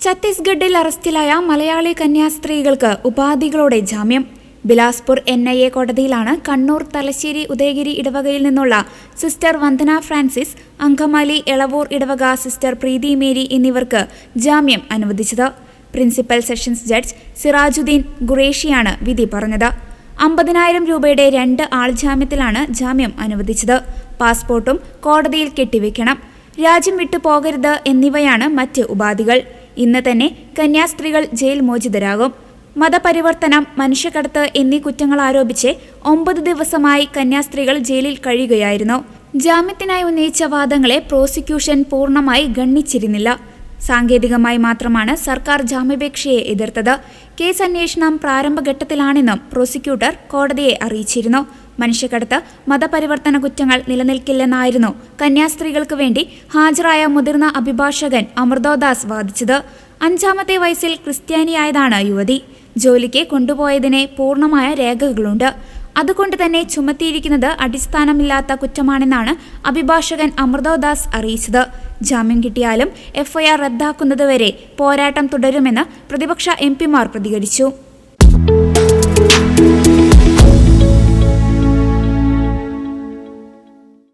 ഛത്തീസ്ഗഡിൽ അറസ്റ്റിലായ മലയാളി കന്യാസ്ത്രീകൾക്ക് ഉപാധികളോടെ ജാമ്യം. ബിലാസ്പൂർ NIA കോടതിയിലാണ് കണ്ണൂർ, തലശ്ശേരി, ഉദയഗിരി ഇടവകയിൽ നിന്നുള്ള സിസ്റ്റർ വന്ദന ഫ്രാൻസിസ്, അങ്കമാലി എളവൂർ ഇടവക സിസ്റ്റർ പ്രീതി മേരി എന്നിവർക്ക് ജാമ്യം അനുവദിച്ചത്. പ്രിൻസിപ്പൽ സെഷൻസ് ജഡ്ജ് സിറാജുദ്ദീൻ ഖുറേഷിയാണ് വിധി പറഞ്ഞത്. 50,000 രൂപയുടെ 2 ആൾജാമ്യത്തിലാണ് ജാമ്യം അനുവദിച്ചത്. പാസ്പോർട്ടും കോടതിയിൽ കെട്ടിവെക്കണം, രാജ്യം വിട്ടു പോകരുത് എന്നിവയാണ് മറ്റ് ഉപാധികൾ. ഇന്ന് തന്നെ കന്യാസ്ത്രീകൾ ജയിൽ മോചിതരാകും. മതപരിവർത്തനം, മനുഷ്യക്കടത്ത് എന്നീ കുറ്റങ്ങൾ ആരോപിച്ച് 9 ദിവസമായി കന്യാസ്ത്രീകൾ ജയിലിൽ കഴിയുകയായിരുന്നു. ജാമ്യത്തിനായി ഉന്നയിച്ച വാദങ്ങളെ പ്രോസിക്യൂഷൻ പൂർണ്ണമായി ഗണ്ണിച്ചിരുന്നില്ല. സാങ്കേതികമായി മാത്രമാണ് സർക്കാർ ജാമ്യാപേക്ഷയെ എതിർത്തത്. കേസ് അന്വേഷണം പ്രാരംഭഘട്ടത്തിലാണെന്നും പ്രോസിക്യൂട്ടർ കോടതിയെ അറിയിച്ചിരുന്നു. മനുഷ്യക്കടത്ത്, മതപരിവർത്തന കുറ്റങ്ങൾ നിലനിൽക്കില്ലെന്നായിരുന്നു കന്യാസ്ത്രീകൾക്ക് വേണ്ടി ഹാജരായ മുതിർന്ന അഭിഭാഷകൻ അമൃതോദാസ് വാദിച്ചത്. 5-ാമത്തെ വയസ്സിൽ ക്രിസ്ത്യാനിയായതാണ് യുവതി. ജോലിക്ക് കൊണ്ടുപോയതിന് പൂർണ്ണമായ രേഖകളുണ്ട്. അതുകൊണ്ട് തന്നെ ചുമത്തിയിരിക്കുന്നത് അടിസ്ഥാനമില്ലാത്ത കുറ്റമാണെന്നാണ് അഭിഭാഷകൻ അമൃതോദാസ് അറിയിച്ചത്. ജാമ്യം കിട്ടിയാലും FIR റദ്ദാക്കുന്നതുവരെ പോരാട്ടം തുടരുമെന്ന് പ്രതിപക്ഷ MP മാർ പ്രതികരിച്ചു.